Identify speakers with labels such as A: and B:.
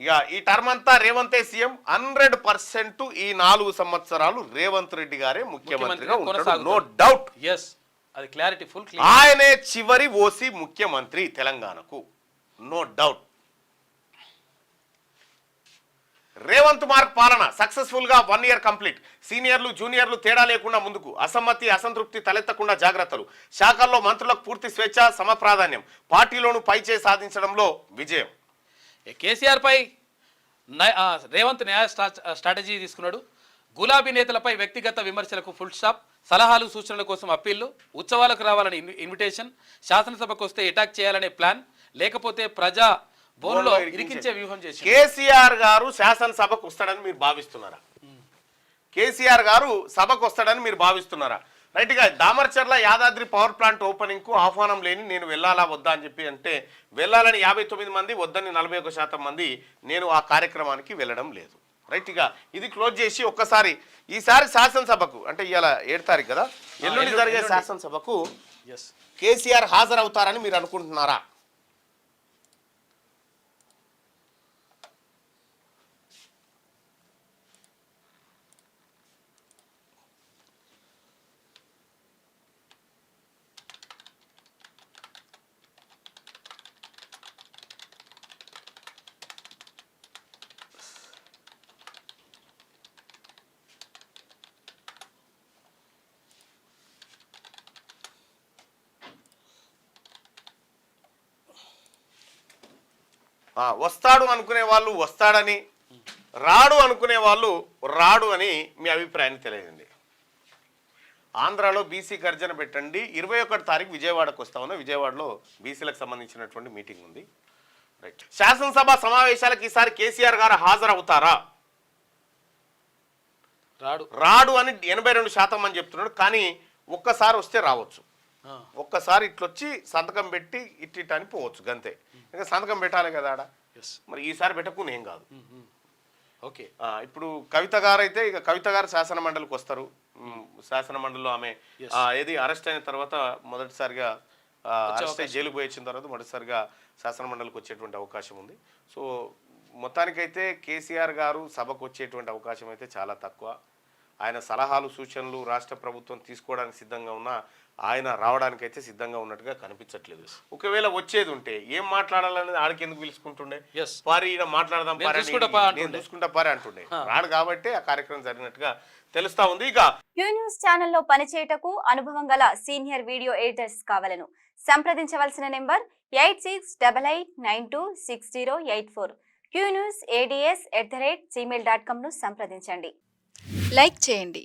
A: ఇక ఈ టర్మ్ అంతా రేవంతే సీఎం 100% ఈ 4 సంవత్సరాలు రేవంత్ రెడ్డి గారే ముఖ్యమంత్రిగా ఉంటాడు, నో డౌట్.
B: అది క్లారిటీ ఫుల్.
A: ఆయనే చివరి ఓసీ ముఖ్యమంత్రి తెలంగాణకు, నో డౌట్. రేవంత్ మార్క్ పాలన సక్సెస్ఫుల్ గా 1 year కంప్లీట్. సీనియర్లు జూనియర్లు తేడా లేకుండా ముందుకు. అసమ్మతి అసంతృప్తి తలెత్తకుండా జాగ్రత్తలు. శాఖల్లో మంత్రులకు పూర్తి స్వేచ్ఛ సమప్రాధాన్యం. పార్టీలోను పైచే సాధించడంలో విజయం.
B: కేసీఆర్ పై రేవంత్ న్యాయ స్ట్రాటజీ తీసుకున్నాడు. గులాబీ నేతలపై వ్యక్తిగత విమర్శలకు ఫుల్ స్టాప్. సలహాలు సూచనల కోసం అప్పీళ్లు. ఉత్సవాలకు రావాలని ఇన్విటేషన్. శాసనసభకు వస్తే అటాక్ చేయాలనే ప్లాన్. లేకపోతే ప్రజా బోన్లో ఇరికించే వ్యూహం చేసి.
A: కేసీఆర్ గారు శాసనసభకు వస్తాడని మీరు భావిస్తున్నారా? కేసీఆర్ గారు సభకు వస్తాడని మీరు భావిస్తున్నారా? రైట్ గా Damarcherla Yadadri power plant opening కు ఆహ్వానం లేని నేను వెళ్ళాలా వద్దా అని చెప్పి అంటే వెళ్ళాలని 59 మంది, వద్దని 41% మంది నేను ఆ కార్యక్రమానికి వెళ్ళడం లేదు. రైట్ గా ఇది క్లోజ్ చేసి ఒక్కసారి ఈసారి శాసనసభకు అంటే ఇవాళ 7 తారీఖు కదా, ఎల్లుండి జరిగే శాసనసభకు కేసీఆర్ హాజరవుతారని మీరు అనుకుంటున్నారా? వస్తాడు అనుకునే వాళ్ళు వస్తాడని, రాడు అనుకునే వాళ్ళు రాడు అని మీ అభిప్రాయాన్ని తెలియజేయండి. ఆంధ్రాలో బీసీ గర్జన పెట్టండి. 21 తారీఖు విజయవాడకు వస్తా ఉన్నా. విజయవాడలో బీసీలకు సంబంధించినటువంటి మీటింగ్ ఉంది. రైట్. శాసనసభ సమావేశాలకు ఈసారి కేసీఆర్ గారు హాజరవుతారా? రాడు అని 82% అని చెప్తున్నాడు. కానీ ఒక్కసారి వస్తే రావచ్చు. ఒక్కసారి ఇట్లొచ్చి సంతకం పెట్టి ఇట్ట అని పోవచ్చు గంతే. ఇంకా సంతకం పెట్టాలి కదా ఆడ. మరి ఈసారి పెట్టకు ఏం కాదు.
B: ఓకే.
A: ఇప్పుడు కవిత గారు అయితే ఇక కవిత గారు శాసన మండలికి వస్తారు. శాసన మండలిలో ఆమె ఏది అరెస్ట్ అయిన తర్వాత మొదటిసారిగా అరెస్ట్ అయ్యి జైలుకు పోయి వచ్చిన తర్వాత మొదటిసారిగా శాసన మండలికి వచ్చేటువంటి అవకాశం ఉంది. సో మొత్తానికైతే కేసీఆర్ గారు సభకు వచ్చేటువంటి అవకాశం అయితే చాలా తక్కువ. ఆయన సలహాలు సూచనలు రాష్ట్ర ప్రభుత్వం తీసుకోవడానికి సిద్ధంగా ఉన్నా ఆయన రావడానికైతే సిద్ధంగా ఉన్నట్టుగా కనిపించట్లేదు. ఒకవేళ వచ్చేది ఉంటే ఏం మాట్లాడాలనేది ఆడికి ఎందుకు పిలుచుకుంటుండే, పారి మాట్లాడదాం చూసుకుంటా పారి అంటుండే. రాడు కాబట్టి ఆ కార్యక్రమం జరిగినట్టుగా తెలుస్తా ఉంది. ఇక
C: క్యూ న్యూస్ ఛానల్లో పనిచేయటకు అనుభవం గల సీనియర్ వీడియో ఎడిటర్స్ కావాలను సంప్రదించవలసిన నెంబర్ 8688926084. qnewsads@gmail.com ను సంప్రదించండి.
D: లైక్ చేయండి.